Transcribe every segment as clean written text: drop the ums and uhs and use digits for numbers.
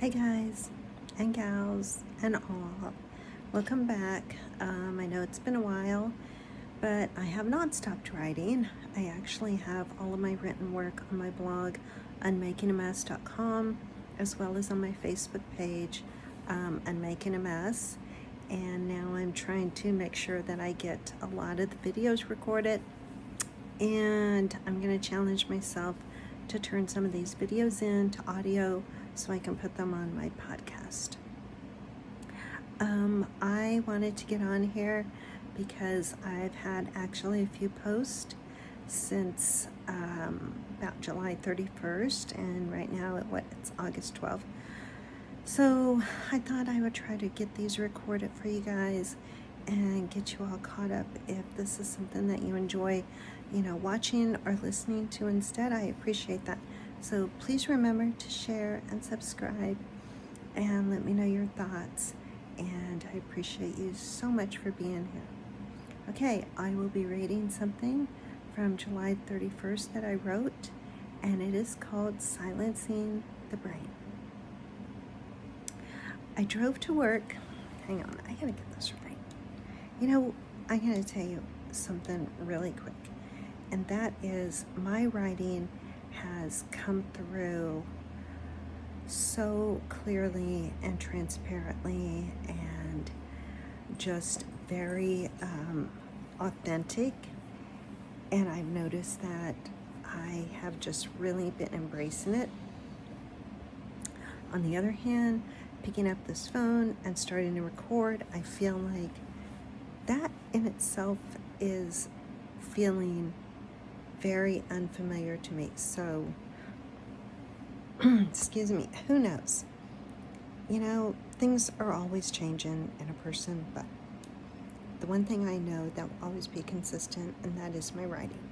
Hey guys and gals and all, welcome back. I know it's been a while, but I have not stopped writing. I actually have all of my written work on my blog unmakingamess.com, as well as on my Facebook page, Unmaking a Mess. And now I'm trying to make sure that I get a lot of the videos recorded, and I'm going to challenge myself to turn some of these videos into audio so I can put them on my podcast. I wanted to get on here because I've had actually a few posts since about July 31st, and right now it's August 12th. So I thought I would try to get these recorded for you guys and get you all caught up. If this is something that you enjoy, watching or listening to instead, I appreciate that. So please remember to share and subscribe and let me know your thoughts. And I appreciate you so much for being here. Okay, I will be reading something from July 31st that I wrote, and it is called Silencing the Brain. I drove to work. Hang on, I gotta get this right. I gotta tell you something really quick, and that is my writing has come through so clearly and transparently and just very authentic, and I've noticed that I have just really been embracing it. On the other hand, picking up this phone and starting to record, I feel like that in itself is feeling very unfamiliar to me. So, excuse me, who knows? Things are always changing in a person, but the one thing I know that will always be consistent, and that is my writing.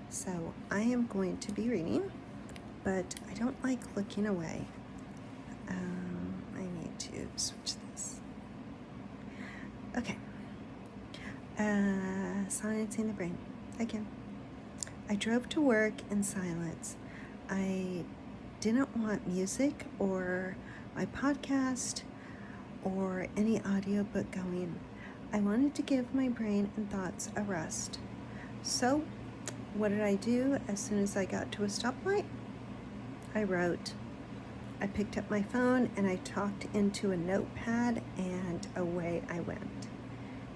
So I am going to be reading, but I don't like looking away. I need to switch this. Okay. Silencing the brain. Again. I drove to work in silence. I didn't want music or my podcast or any audiobook going. I wanted to give my brain and thoughts a rest. So, what did I do as soon as I got to a stoplight? I wrote. I picked up my phone and I talked into a notepad, and away I went.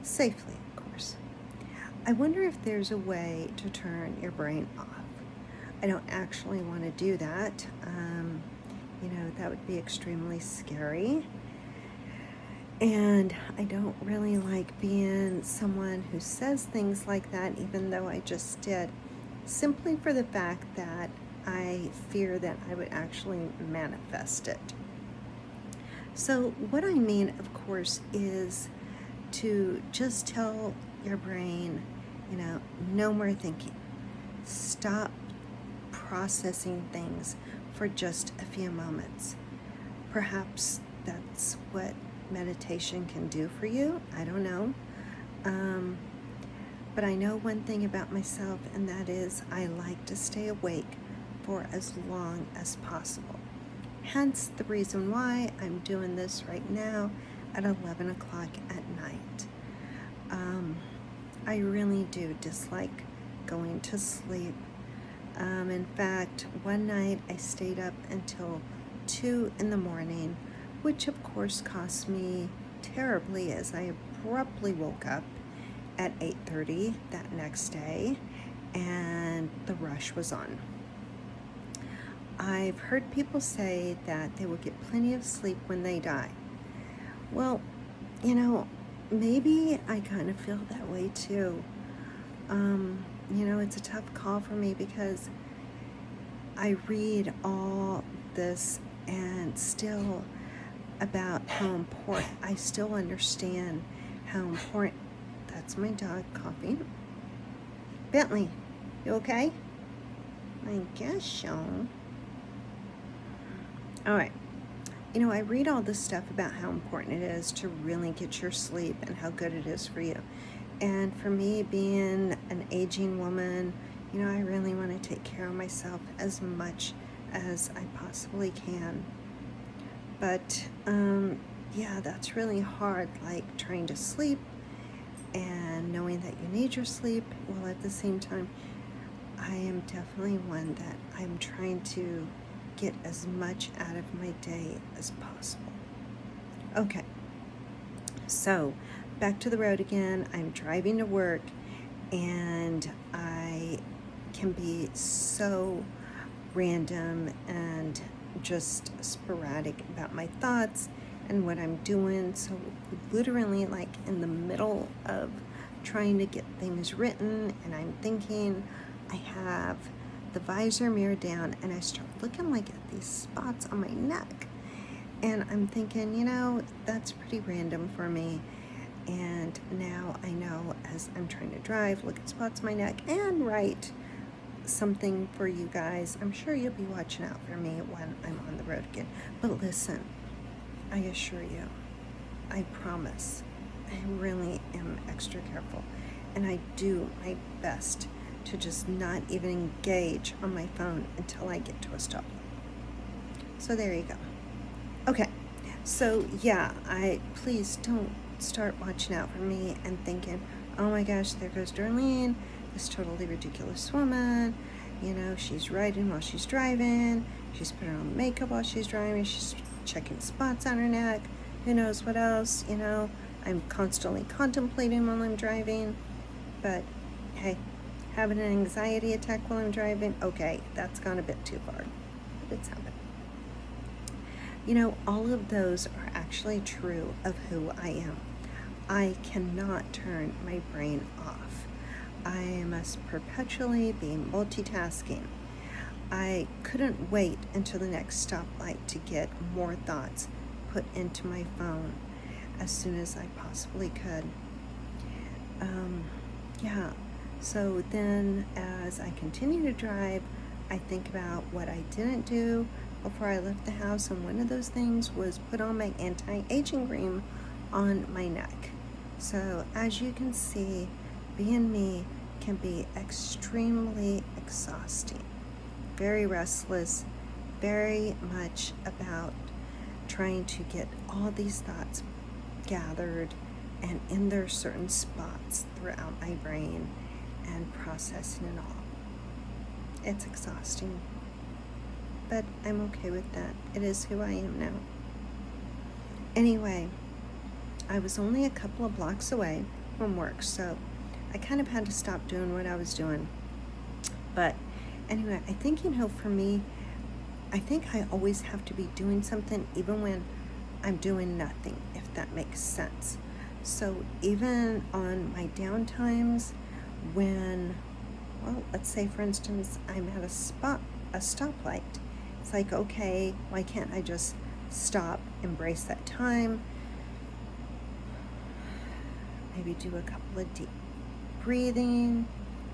Safely, of course. I wonder if there's a way to turn your brain off. I don't actually want to do that. That would be extremely scary. And I don't really like being someone who says things like that, even though I just did, simply for the fact that I fear that I would actually manifest it. So what I mean, of course, is to just tell your brain, no more thinking. Stop processing things for just a few moments. Perhaps that's what meditation can do for you. I don't know. But I know one thing about myself, and that is I like to stay awake for as long as possible. Hence the reason why I'm doing this right now at 11 o'clock at night. I really do dislike going to sleep. In fact, one night I stayed up until 2 in the morning, which of course cost me terribly as I abruptly woke up at 8:30 that next day, and the rush was on. I've heard people say that they will get plenty of sleep when they die. Well, maybe I kind of feel that way too. It's a tough call for me because I read all this and still about how important, I still understand how important, that's my dog coughing. Bentley, you okay? I guess so. All right. I read all this stuff about how important it is to really get your sleep and how good it is for you. And for me, being an aging woman, I really want to take care of myself as much as I possibly can. But yeah, that's really hard, like trying to sleep and knowing that you need your sleep, while at the same time I am definitely one that I'm trying to get as much out of my day as possible. Okay, so back to the road again. I'm driving to work, and I can be so random and just sporadic about my thoughts and what I'm doing. So literally, like in the middle of trying to get things written and I'm thinking, I have the visor mirror down and I start looking like at these spots on my neck, and I'm thinking, that's pretty random for me. And now I know, as I'm trying to drive, look at spots on my neck and write something for you guys. I'm sure you'll be watching out for me when I'm on the road again. But listen, I assure you, I promise, I really am extra careful, and I do my best to just not even engage on my phone until I get to a stoplight. So there you go. Okay, so yeah, please don't start watching out for me and thinking, oh my gosh, there goes Darlene, this totally ridiculous woman. She's writing while she's driving. She's putting on makeup while she's driving. She's checking spots on her neck. Who knows what else, I'm constantly contemplating while I'm driving. But hey, having an anxiety attack while I'm driving, okay, that's gone a bit too far. But it's happened. All of those are actually true of who I am. I cannot turn my brain off. I must perpetually be multitasking. I couldn't wait until the next stoplight to get more thoughts put into my phone as soon as I possibly could. Yeah, so then as I continue to drive, I think about what I didn't do before I left the house, and one of those things was put on my anti-aging cream on my neck. So as you can see, being me can be extremely exhausting, very restless, very much about trying to get all these thoughts gathered and in their certain spots throughout my brain and processing it all. It's exhausting, but I'm okay with that. It is who I am now. Anyway, I was only a couple of blocks away from work, so I kind of had to stop doing what I was doing. But anyway, I think, for me, I think I always have to be doing something even when I'm doing nothing, if that makes sense. So even on my downtimes, when, let's say for instance, I'm at a stoplight, it's like, okay, why can't I just stop, embrace that time, maybe do a couple of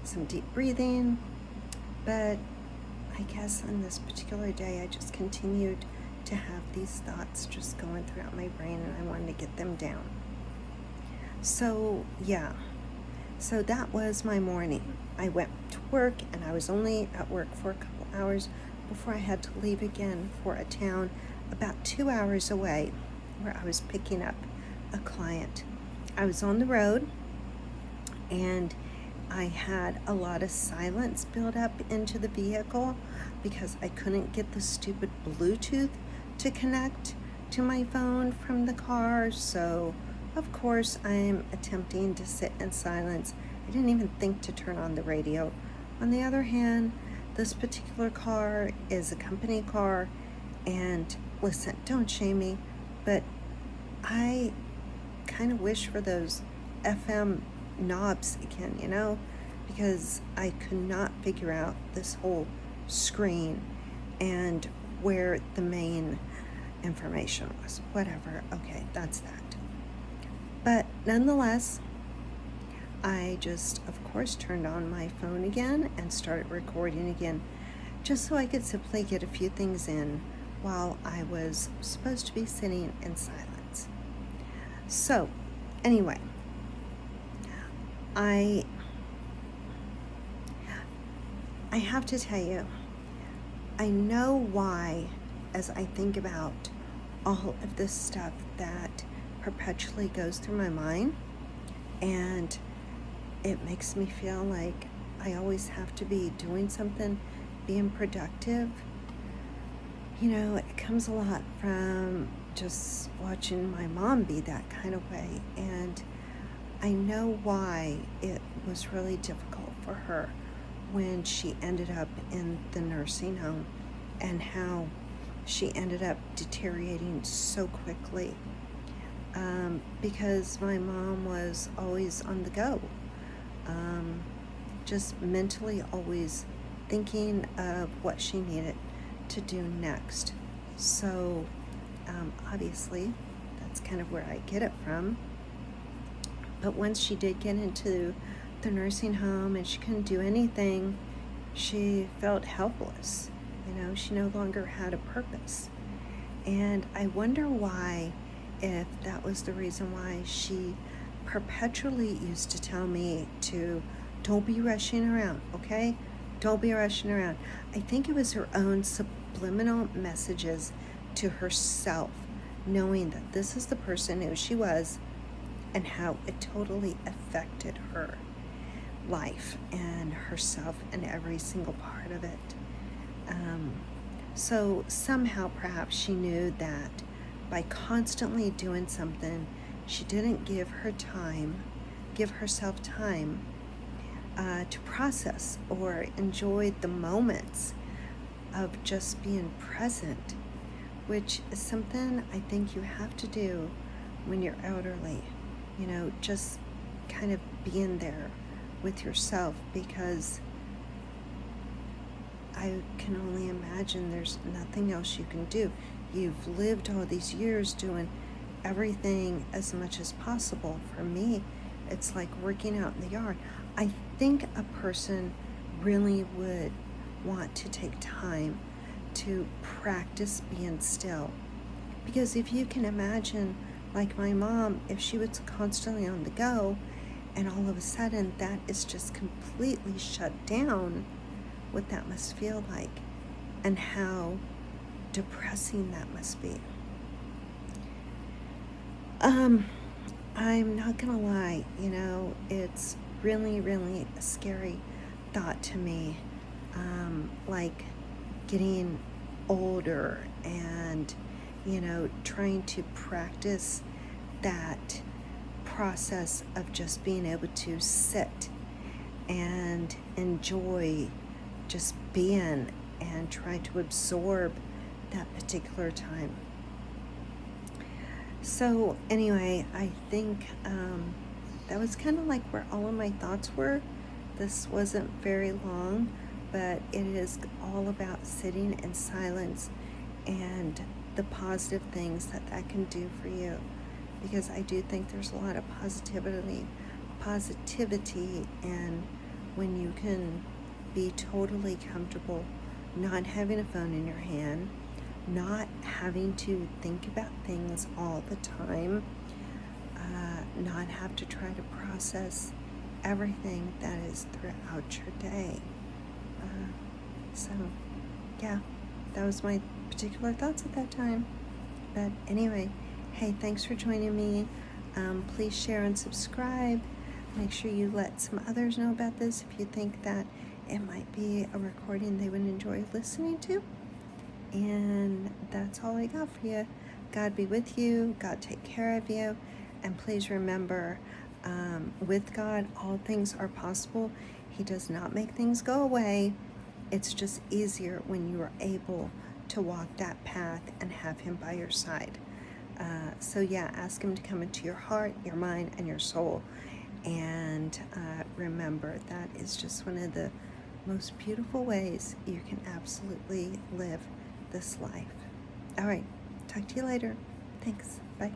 some deep breathing. But I guess on this particular day, I just continued to have these thoughts just going throughout my brain, and I wanted to get them down. So yeah, so that was my morning. I went to work, and I was only at work for a couple hours before I had to leave again for a town about 2 hours away, where I was picking up a client. I was on the road, and I had a lot of silence build up into the vehicle because I couldn't get the stupid Bluetooth to connect to my phone from the car. So of course I'm attempting to sit in silence. I didn't even think to turn on the radio. On the other hand, this particular car is a company car, and listen, don't shame me, but I kind of wish for those FM knobs again, because I could not figure out this whole screen and where the main information was. Whatever, okay, that's that. But nonetheless, I just, of course, turned on my phone again and started recording again, just so I could simply get a few things in while I was supposed to be sitting in silence. So, anyway, I have to tell you, I know why, as I think about all of this stuff that perpetually goes through my mind, and it makes me feel like I always have to be doing something, being productive. You know, it comes a lot from just watching my mom be that kind of way, and I know why it was really difficult for her when she ended up in the nursing home, and how she ended up deteriorating so quickly, because my mom was always on the go, just mentally always thinking of what she needed to do next. So obviously that's kind of where I get it from. But once she did get into the nursing home and she couldn't do anything, she felt helpless. You know, she no longer had a purpose. And I wonder why, if that was the reason why she perpetually used to tell me to don't be rushing around, okay? Don't be rushing around. I think it was her own subliminal messages to herself, knowing that this is the person who she was and how it totally affected her life and herself and every single part of it. So somehow perhaps she knew that by constantly doing something, she didn't give herself time to process or enjoy the moments of just being present, which is something I think you have to do when you're elderly. You know, just kind of being there with yourself, because I can only imagine there's nothing else you can do. You've lived all these years doing everything as much as possible. For me, it's like working out in the yard. I think a person really would want to take time to practice being still. Because if you can imagine, like my mom, if she was constantly on the go and all of a sudden that is just completely shut down, what that must feel like and how depressing that must be. I'm not gonna lie, you know, it's really, really a scary thought to me, like getting older and, you know, trying to practice that process of just being able to sit and enjoy just being and try to absorb that particular time. So anyway, I think that was kind of like where all of my thoughts were. This wasn't very long, but it is all about sitting in silence and the positive things that can do for you, because I do think there's a lot of positivity, and when you can be totally comfortable not having a phone in your hand, not having to think about things all the time, not have to try to process everything that is throughout your day. So yeah, that was my particular thoughts at that time. But anyway, hey, thanks for joining me. Please share and subscribe. Make sure you let some others know about this if you think that it might be a recording they would enjoy listening to. And that's all I got for you. God be with you. God take care of you. And please remember, with God, all things are possible. He does not make things go away. It's just easier when you are able to walk that path and have Him by your side. So yeah, ask Him to come into your heart, your mind, and your soul. And remember, that is just one of the most beautiful ways you can absolutely live this life. All right, talk to you later. Thanks. Bye.